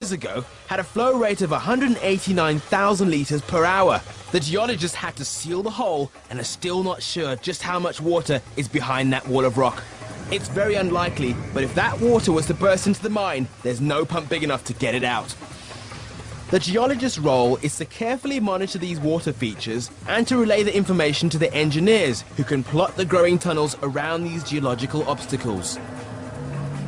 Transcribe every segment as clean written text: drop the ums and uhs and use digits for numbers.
years ago had a flow rate of 189,000 litres per hour. The geologists had to seal the hole and are still not sure just how much water is behind that wall of rock. It's very unlikely, but if that water was to burst into the mine, there's no pump big enough to get it out. The geologist's role is to carefully monitor these water features and to relay the information to the engineers who can plot the growing tunnels around these geological obstacles.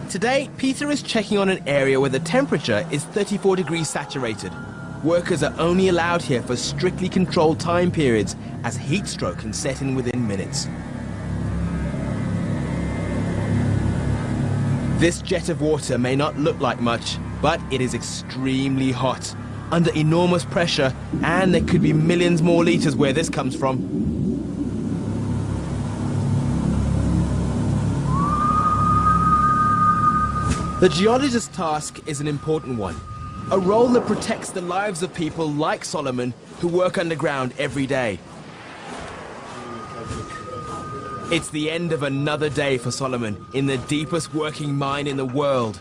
Today, Peter is checking on an area where the temperature is 34 degrees saturated. Workers are only allowed here for strictly controlled time periods, as heat stroke can set in within minutes. This jet of water may not look like much, but it is extremely hot, under enormous pressure, and there could be millions more litres where this comes from. The geologist's task is an important one, a role that protects the lives of people like Solomon who work underground every day. It's the end of another day for Solomon in the deepest working mine in the world.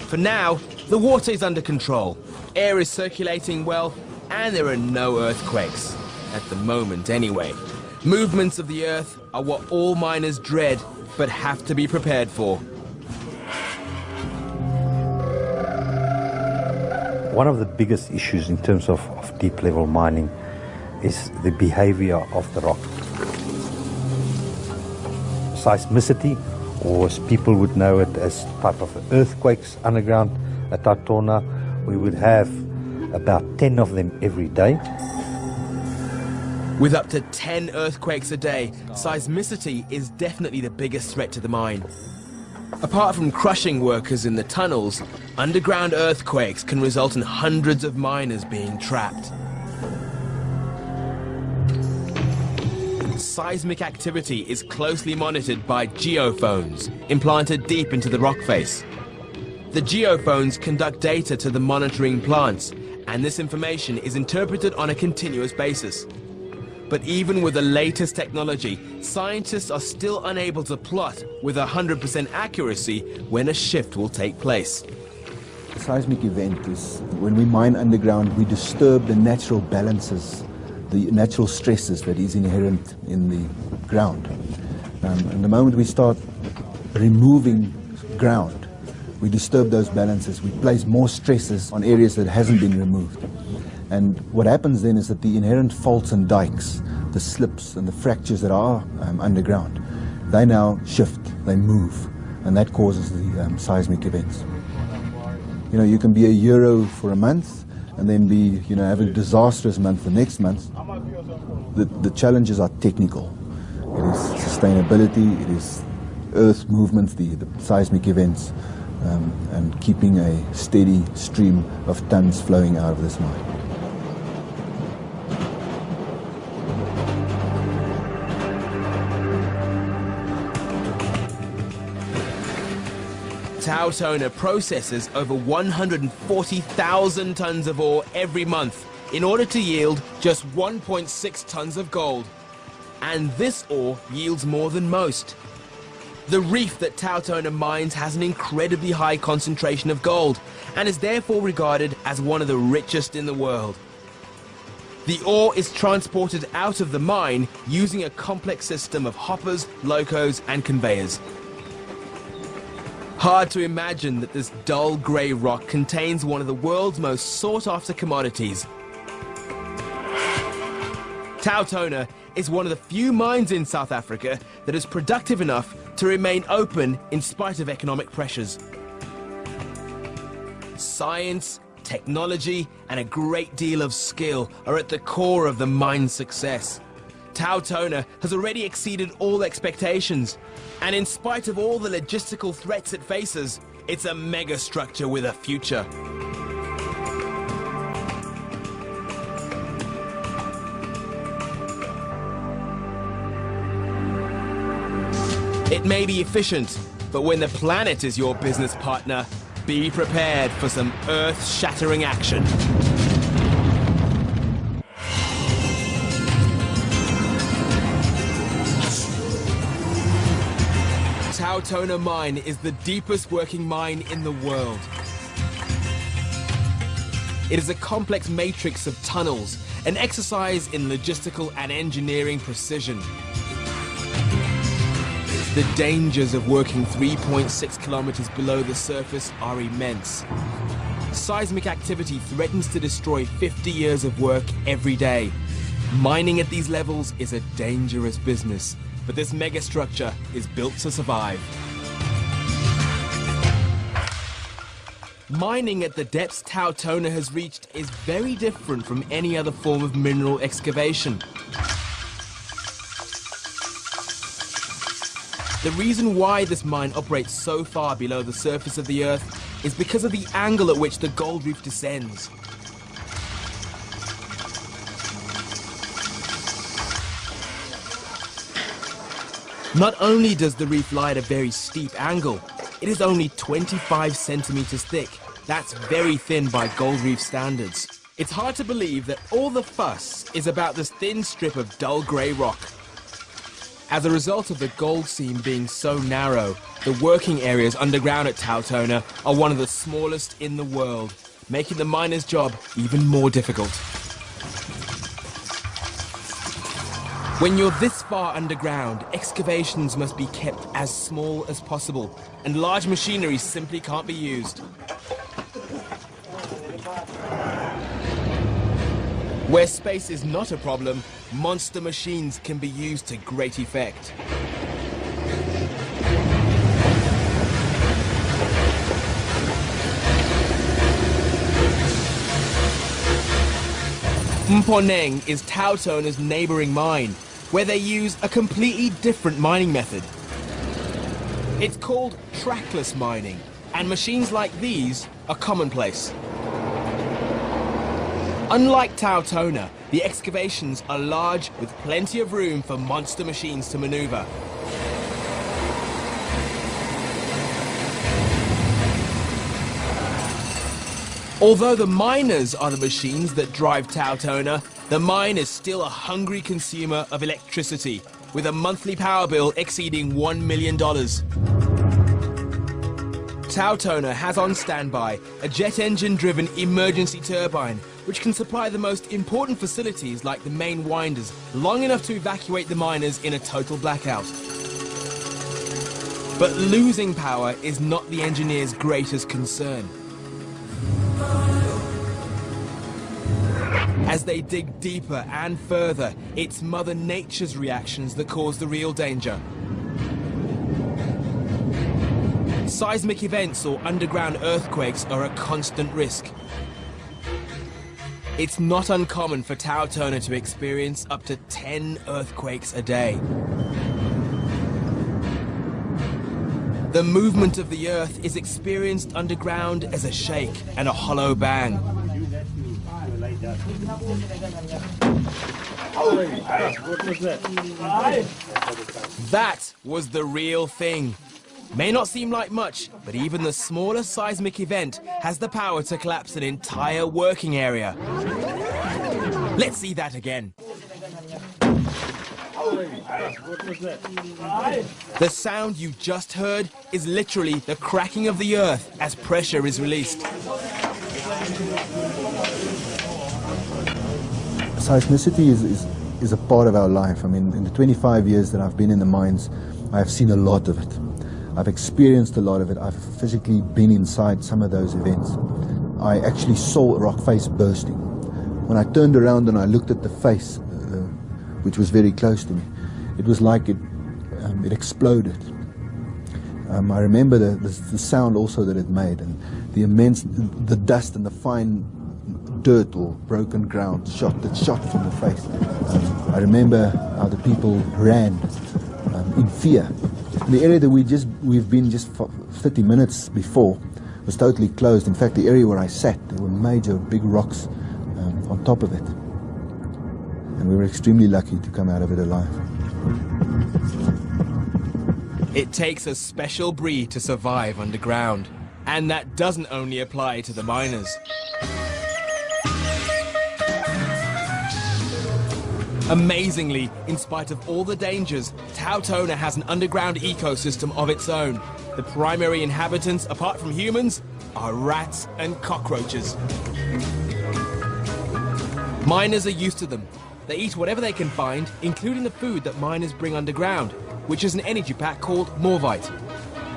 For now, the water is under control, air is circulating well, and there are no earthquakes. At the moment, anyway. Movements of the earth are what all miners dread, but have to be prepared for. One of the biggest issues in terms of deep level mining is the behavior of the rock. Seismicity, or as people would know it as type of earthquakes underground at TauTona, we would have about 10 of them every day. With up to 10 earthquakes a day, seismicity is definitely the biggest threat to the mine. Apart from crushing workers in the tunnels, underground earthquakes can result in hundreds of miners being trapped. Seismic activity is closely monitored by geophones, implanted deep into the rock face. The geophones conduct data to the monitoring plants, and this information is interpreted on a continuous basis. But even with the latest technology, scientists are still unable to plot with 100% accuracy when a shift will take place. A seismic event is when we mine underground, we disturb the natural balances, the natural stresses that is inherent in the ground. And the moment we start removing ground, we disturb those balances, we place more stresses on areas that hasn't been removed. And what happens then is that the inherent faults and dikes, the slips and the fractures that are underground, they now shift, they move, and that causes the seismic events. You know, you can be a hero for a month and then be, you know, have a disastrous month the next month. The challenges are technical. It is sustainability, it is earth movements, the seismic events, and keeping a steady stream of tons flowing out of this mine. TauTona processes over 140,000 tons of ore every month in order to yield just 1.6 tons of gold. And this ore yields more than most. The reef that TauTona mines has an incredibly high concentration of gold and is therefore regarded as one of the richest in the world. The ore is transported out of the mine using a complex system of hoppers, locos, and conveyors. Hard to imagine that this dull grey rock contains one of the world's most sought-after commodities. TauTona is one of the few mines in South Africa that is productive enough to remain open in spite of economic pressures. Science, technology, and a great deal of skill are at the core of the mine's success. TauTona has already exceeded all expectations, and in spite of all the logistical threats it faces, it's a megastructure with a future. It may be efficient, but when the planet is your business partner, be prepared for some earth-shattering action. TauTona mine is the deepest working mine in the world. It is a complex matrix of tunnels, an exercise in logistical and engineering precision. The dangers of working 3.6 kilometers below the surface are immense. Seismic activity threatens to destroy 50 years of work every day. Mining at these levels is a dangerous business, but this megastructure is built to survive. Mining at the depths TauTona has reached is very different from any other form of mineral excavation. The reason why this mine operates so far below the surface of the Earth is because of the angle at which the gold reef descends. Not only does the reef lie at a very steep angle, it is only 25 centimeters thick. That's very thin by gold reef standards. It's hard to believe that all the fuss is about this thin strip of dull grey rock. As a result of the gold seam being so narrow, the working areas underground at TauTona are one of the smallest in the world, making the miner's job even more difficult. When you're this far underground, excavations must be kept as small as possible, and large machinery simply can't be used. Where space is not a problem, monster machines can be used to great effect. Mponeng is TauTona's neighboring mine, where they use a completely different mining method. It's called trackless mining, and machines like these are commonplace. Unlike TauTona, the excavations are large with plenty of room for monster machines to maneuver. Although the miners are the machines that drive TauTona, the mine is still a hungry consumer of electricity, with a monthly power bill exceeding $1 million. TauTona has on standby a jet engine-driven emergency turbine, which can supply the most important facilities like the main winders long enough to evacuate the miners in a total blackout. But losing power is not the engineer's greatest concern. As they dig deeper and further, it's Mother Nature's reactions that cause the real danger. Seismic events or underground earthquakes are a constant risk. It's not uncommon for TauTona to experience up to 10 earthquakes a day. The movement of the earth is experienced underground as a shake and a hollow bang. That was the real thing. May not seem like much, but even the smallest seismic event has the power to collapse an entire working area. Let's see that again. The sound you just heard is literally the cracking of the earth as pressure is released. Seismicity is a part of our life. I mean, in the 25 years that I've been in the mines, I've seen a lot of it. I've experienced a lot of it. I've physically been inside some of those events. I actually saw a rock face bursting. When I turned around and I looked at the face, which was very close to me, it was like it exploded. I remember the sound also that it made, and the dust and the fine dirt or broken ground that shot from the face. I remember how the people ran in fear. The area that we've been just 30 minutes before was totally closed. In fact, the area where I sat, there were major big rocks on top of it. And we were extremely lucky to come out of it alive. It takes a special breed to survive underground, and that doesn't only apply to the miners. Amazingly, in spite of all the dangers, TauTona has an underground ecosystem of its own. The primary inhabitants, apart from humans, are rats and cockroaches. Miners are used to them. They eat whatever they can find, including the food that miners bring underground, which is an energy pack called Morvite.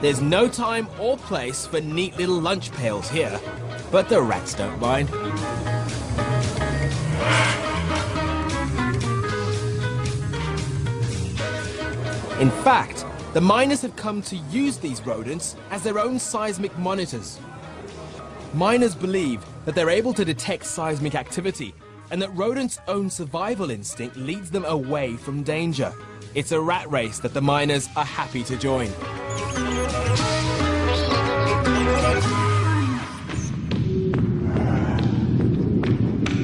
There's no time or place for neat little lunch pails here, but the rats don't mind. In fact, the miners have come to use these rodents as their own seismic monitors. Miners believe that they're able to detect seismic activity and that rodents' own survival instinct leads them away from danger. It's a rat race that the miners are happy to join.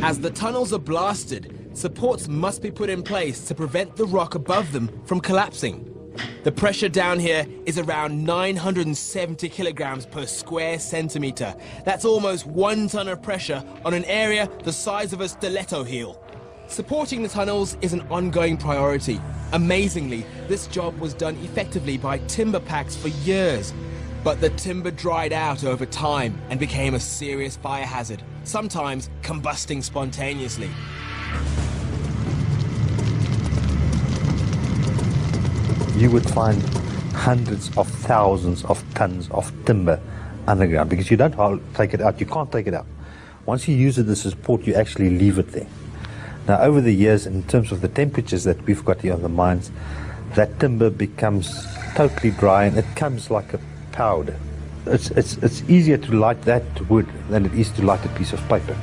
As the tunnels are blasted, supports must be put in place to prevent the rock above them from collapsing. The pressure down here is around 970 kilograms per square centimeter. That's almost 1 ton of pressure on an area the size of a stiletto heel. Supporting the tunnels is an ongoing priority. Amazingly, this job was done effectively by timber packs for years. But the timber dried out over time and became a serious fire hazard, sometimes combusting spontaneously. You would find hundreds of thousands of tons of timber underground because you don't take it out. You can't take it out. Once you use it as a support, you actually leave it there. Now, over the years, in terms of the temperatures that we've got here on the mines, that timber becomes totally dry and it comes like a powder. It's easier to light that wood than it is to light a piece of paper.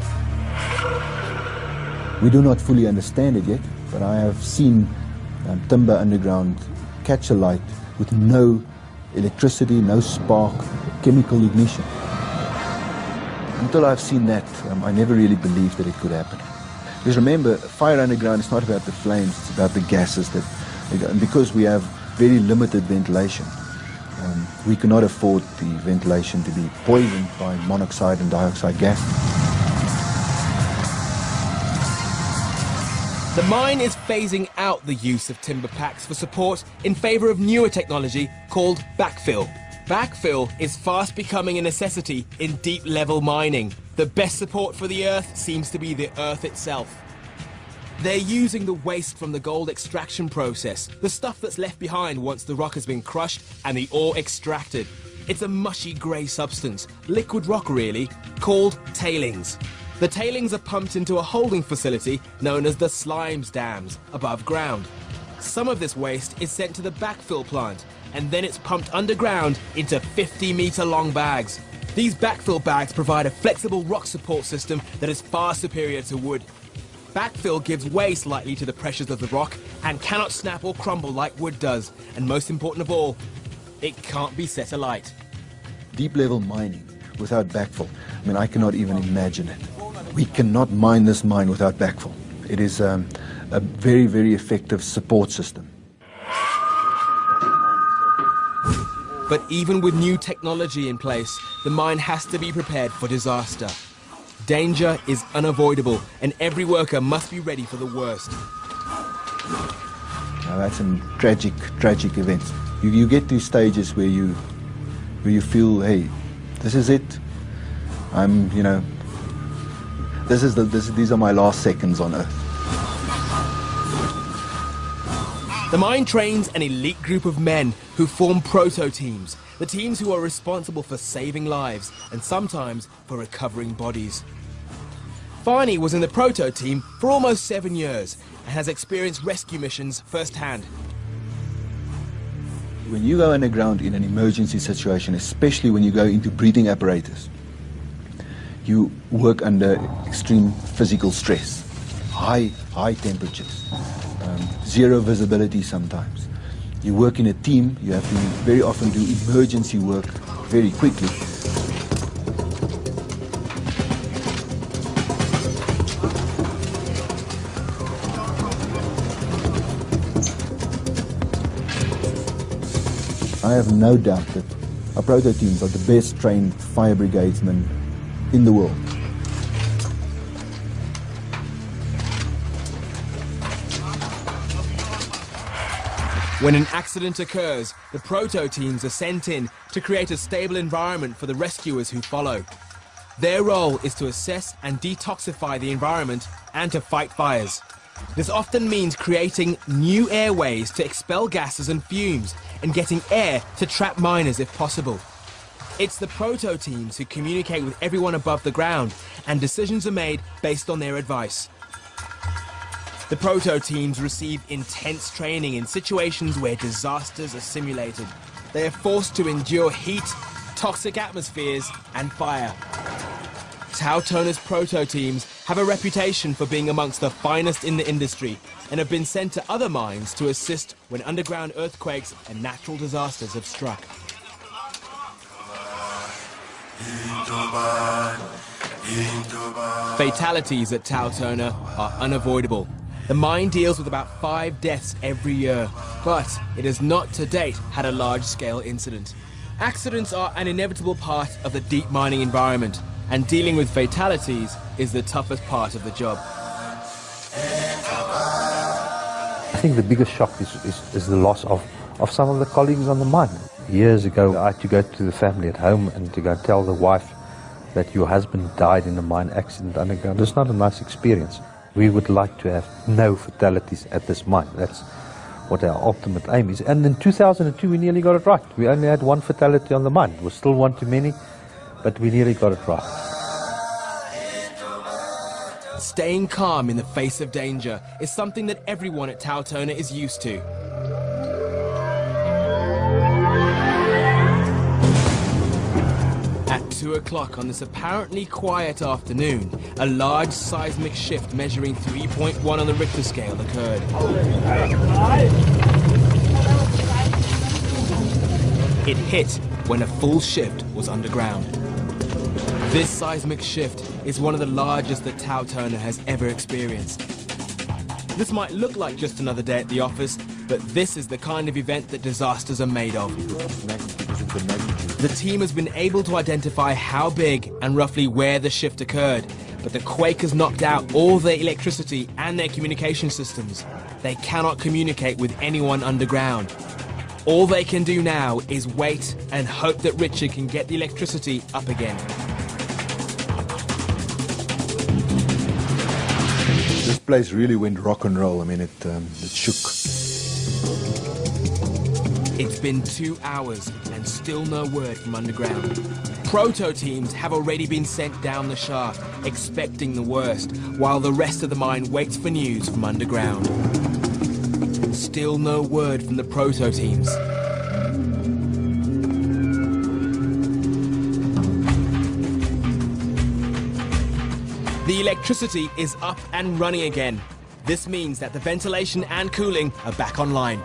We do not fully understand it yet, but I have seen timber underground catch a light with no electricity, no spark, chemical ignition. Until I've seen that, I never really believed that it could happen. Because remember, fire underground is not about the flames, it's about the gases that, and because we have very limited ventilation, we cannot afford the ventilation to be poisoned by monoxide and dioxide gas. The mine is phasing out the use of timber packs for support in favor of newer technology called backfill. Backfill is fast becoming a necessity in deep-level mining. The best support for the earth seems to be the earth itself. They're using the waste from the gold extraction process, the stuff that's left behind once the rock has been crushed and the ore extracted. It's a mushy grey substance, liquid rock really, called tailings. The tailings are pumped into a holding facility known as the slimes dams above ground. Some of this waste is sent to the backfill plant, and then it's pumped underground into 50-meter-long bags. These backfill bags provide a flexible rock support system that is far superior to wood. Backfill gives way slightly to the pressures of the rock and cannot snap or crumble like wood does. And most important of all, it can't be set alight. Deep-level mining without backfill, I mean, I cannot even imagine it. We cannot mine this mine without backfill. It is a very, very effective support system. But even with new technology in place, the mine has to be prepared for disaster. Danger is unavoidable, and every worker must be ready for the worst. Now, that's some tragic events. You get to stages where you feel, hey, this is it. These are my last seconds on Earth. The mine trains an elite group of men who form proto-teams, the teams who are responsible for saving lives and sometimes for recovering bodies. Farney was in the proto-team for almost 7 years and has experienced rescue missions firsthand. When you go underground in an emergency situation, especially when you go into breathing apparatus, you work under extreme physical stress, high temperatures, zero visibility sometimes. You work in a team, you have to very often do emergency work very quickly. I have no doubt that our proto teams are the best trained fire brigadesmen in the world. When an accident occurs, the proto teams are sent in to create a stable environment for the rescuers who follow. Their role is to assess and detoxify the environment and to fight fires. This often means creating new airways to expel gases and fumes and getting air to trap miners if possible. It's the proto teams who communicate with everyone above the ground, and decisions are made based on their advice. The proto teams receive intense training in situations where disasters are simulated. They are forced to endure heat, toxic atmospheres, and fire. TauTona's proto teams have a reputation for being amongst the finest in the industry and have been sent to other mines to assist when underground earthquakes and natural disasters have struck. Fatalities at TauTona are unavoidable. The mine deals with about 5 deaths every year, but it has not to date had a large-scale incident. Accidents are an inevitable part of the deep mining environment, and dealing with fatalities is the toughest part of the job. I think the biggest shock is the loss of some of the colleagues on the mine. Years ago, I had to go to the family at home and to go tell the wife that your husband died in a mine accident underground. It's not a nice experience. We would like to have no fatalities at this mine. That's what our ultimate aim is. And in 2002, we nearly got it right. We only had 1 fatality on the mine. It was still one too many, but we nearly got it right. Staying calm in the face of danger is something that everyone at TauTona is used to. At 2 o'clock on this apparently quiet afternoon, a large seismic shift measuring 3.1 on the Richter scale occurred. It hit when a full shift was underground. This seismic shift is one of the largest that TauTona has ever experienced. This might look like just another day at the office, but this is the kind of event that disasters are made of. The team has been able to identify how big and roughly where the shift occurred, but the quake has knocked out all their electricity and their communication systems. They cannot communicate with anyone underground. All they can do now is wait and hope that Richard can get the electricity up again. This place really went rock and roll. I mean, it shook. It's been 2 hours and still no word from underground. Proto teams have already been sent down the shaft, expecting the worst, while the rest of the mine waits for news from underground. Still no word from the proto teams. The electricity is up and running again. This means that the ventilation and cooling are back online.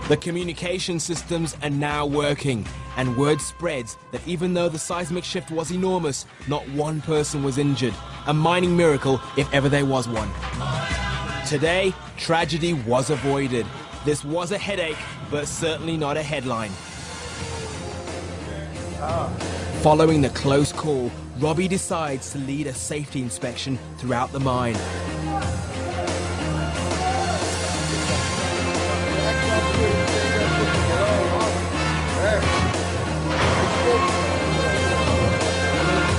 The communication systems are now working, and word spreads that even though the seismic shift was enormous, not one person was injured. A mining miracle if ever there was one. Today, tragedy was avoided. This was a headache, but certainly not a headline. Following the close call, Robbie decides to lead a safety inspection throughout the mine.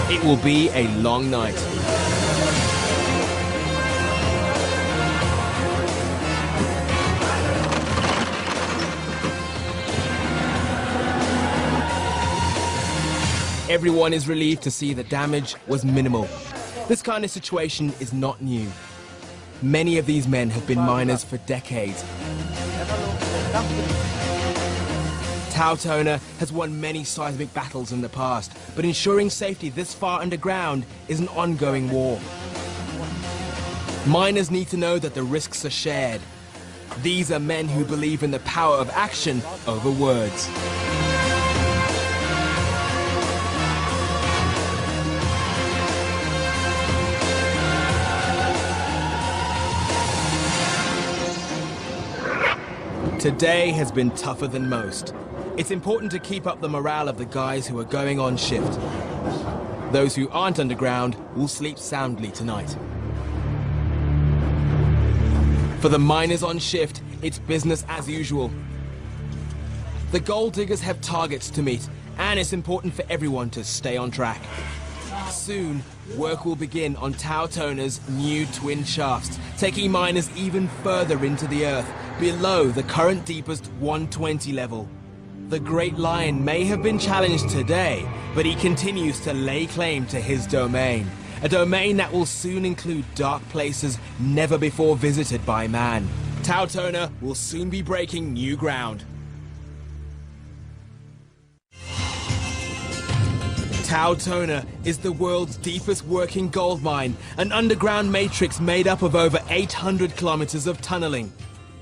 It will be a long night. Everyone is relieved to see the damage was minimal. This kind of situation is not new. Many of these men have been miners for decades. TauTona has won many seismic battles in the past, but ensuring safety this far underground is an ongoing war. Miners need to know that the risks are shared. These are men who believe in the power of action over words. Today has been tougher than most. It's important to keep up the morale of the guys who are going on shift. Those who aren't underground will sleep soundly tonight. For the miners on shift, it's business as usual. The gold diggers have targets to meet, and it's important for everyone to stay on track. Soon, work will begin on TauTona's new twin shafts, taking miners even further into the earth, below the current deepest 120 level. The Great Lion may have been challenged today, but he continues to lay claim to his domain. A domain that will soon include dark places never before visited by man. TauTona will soon be breaking new ground. TauTona is the world's deepest working gold mine, an underground matrix made up of over 800 kilometers of tunneling.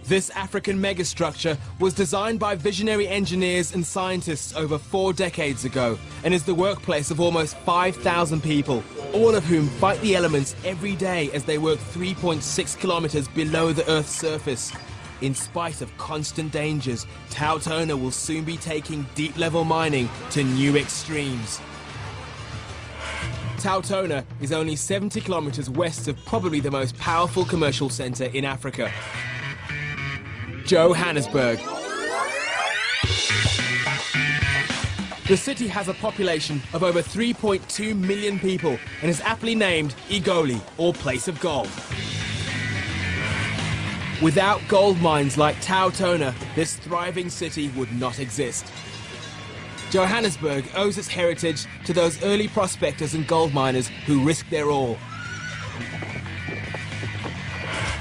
This African megastructure was designed by visionary engineers and scientists over 4 decades ago and is the workplace of almost 5,000 people, all of whom fight the elements every day as they work 3.6 kilometers below the Earth's surface. In spite of constant dangers, TauTona will soon be taking deep-level mining to new extremes. TauTona is only 70 kilometers west of probably the most powerful commercial center in Africa, Johannesburg. The city has a population of over 3.2 million people and is aptly named Igoli, or Place of Gold. Without gold mines like TauTona, this thriving city would not exist. Johannesburg owes its heritage to those early prospectors and gold miners who risked their all.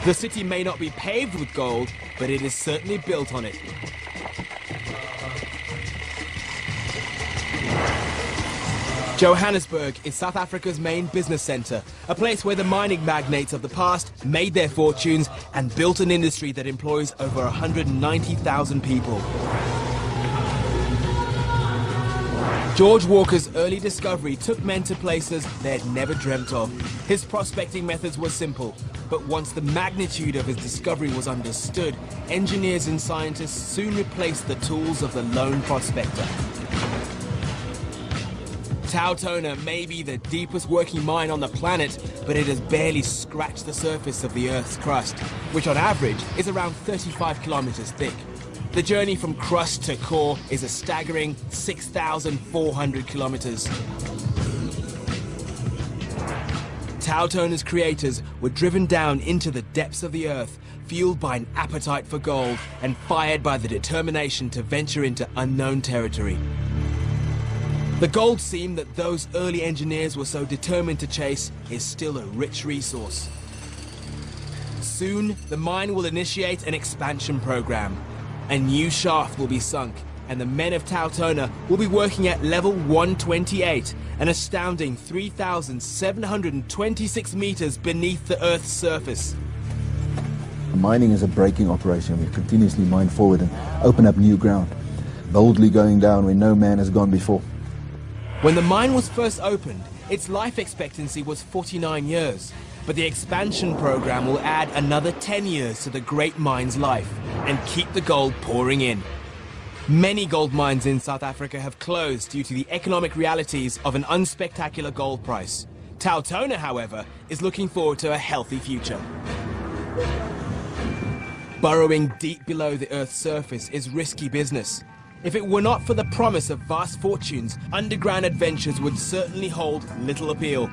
The city may not be paved with gold, but it is certainly built on it. Johannesburg is South Africa's main business centre, a place where the mining magnates of the past made their fortunes and built an industry that employs over 190,000 people. George Walker's early discovery took men to places they had never dreamt of. His prospecting methods were simple, but once the magnitude of his discovery was understood, engineers and scientists soon replaced the tools of the lone prospector. TauTona may be the deepest working mine on the planet, but it has barely scratched the surface of the Earth's crust, which on average is around 35 kilometers thick. The journey from crust to core is a staggering 6,400 kilometers. TauTona's creators were driven down into the depths of the earth, fueled by an appetite for gold and fired by the determination to venture into unknown territory. The gold seam that those early engineers were so determined to chase is still a rich resource. Soon, the mine will initiate an expansion program. A new shaft will be sunk, and the men of TauTona will be working at level 128, an astounding 3,726 meters beneath the Earth's surface. Mining is a breaking operation. We continuously mine forward and open up new ground, boldly going down where no man has gone before. When the mine was first opened, its life expectancy was 49 years. But the expansion program will add another 10 years to the great mine's life and keep the gold pouring in. Many gold mines in South Africa have closed due to the economic realities of an unspectacular gold price. TauTona, however, is looking forward to a healthy future. Burrowing deep below the Earth's surface is risky business. If it were not for the promise of vast fortunes, underground adventures would certainly hold little appeal.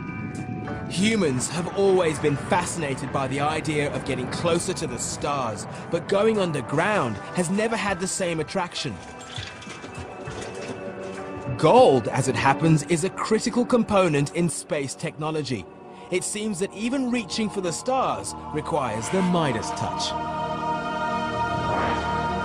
Humans have always been fascinated by the idea of getting closer to the stars, but going underground has never had the same attraction. Gold, as it happens, is a critical component in space technology. It seems that even reaching for the stars requires the Midas touch.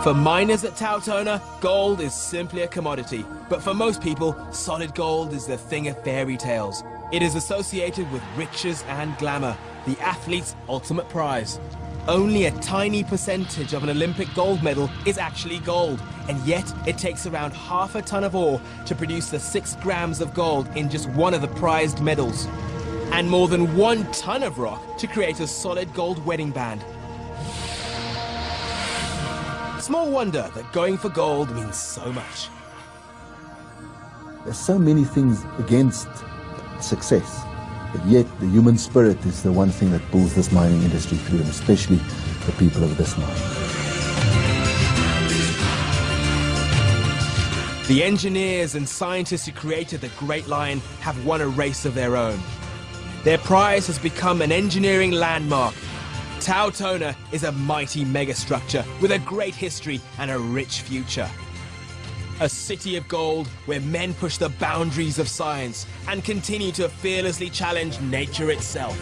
For miners at TauTona, gold is simply a commodity, but for most people, solid gold is the thing of fairy tales. It is associated with riches and glamour, the athlete's ultimate prize. Only a tiny percentage of an Olympic gold medal is actually gold, and yet it takes around half a ton of ore to produce the 6 grams of gold in just one of the prized medals, and more than 1 ton of rock to create a solid gold wedding band. Small wonder that going for gold means so much. There's so many things against success, but yet the human spirit is the one thing that pulls this mining industry through, and especially the people of this mine. The engineers and scientists who created the Great Line have won a race of their own. Their prize has become an engineering landmark. TauTona is a mighty megastructure with a great history and a rich future. A city of gold where men push the boundaries of science and continue to fearlessly challenge nature itself.